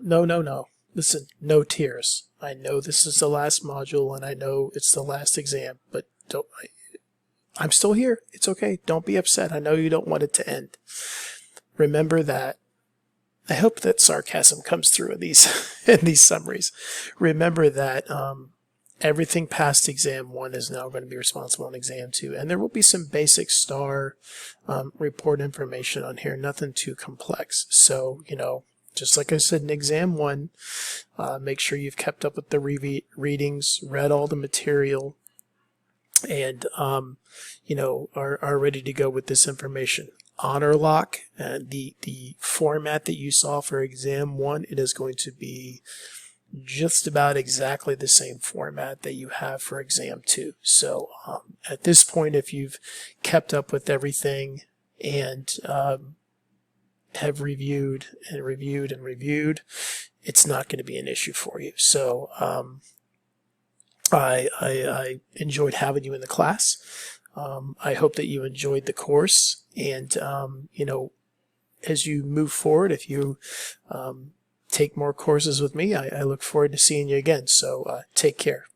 No. Listen, no tears. I know this is the last module and I know it's the last exam, but I'm still here. It's okay. Don't be upset. I know you don't want it to end. Remember that. I hope that sarcasm comes through in these in these summaries. Remember that everything past exam 1 is now going to be responsible in exam 2, and there will be some basic STAR report information on here. Nothing too complex. So just like I said in exam 1, make sure you've kept up with the readings, read all the material, and are ready to go with this information. Honor lock, the format that you saw for exam 1, it is going to be just about exactly the same format that you have for exam 2. So at this point, if you've kept up with everything and have reviewed, it's not going to be an issue for you. So I enjoyed having you in the class. I hope that you enjoyed the course, and as you move forward, if you take more courses with me, I look forward to seeing you again. So take care.